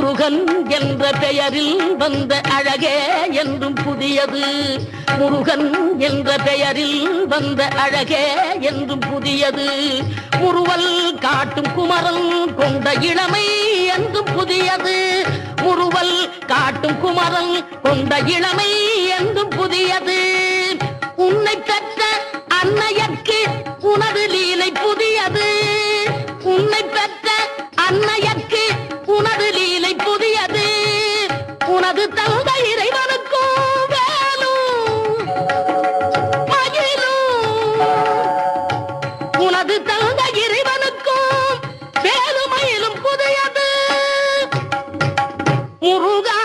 முருகன் என்ற பெயரில் வந்த அழகே என்றும் புதியது. முருகன் என்ற பெயரில் வந்த அழகே என்றும் புதியது. முறுவல் காட்டும் குமரன் கொண்ட இளமை என்றும் புதியது. முறுவல் காட்டும் குமரன் கொண்ட இளமை என்றும் புதியது. உன்னை பெற்ற அன்னையர்க்கு உனது லீலை புதியது. உன்னை பெற்ற அன்னையர்க்கு உனது லீலை புதியது. உனது தந்தை இறைவனுக்கும் வேலும் மயிலும். உனது தந்தை இறைவனுக்கும் வேலுமயிலும் புதியது. முருகா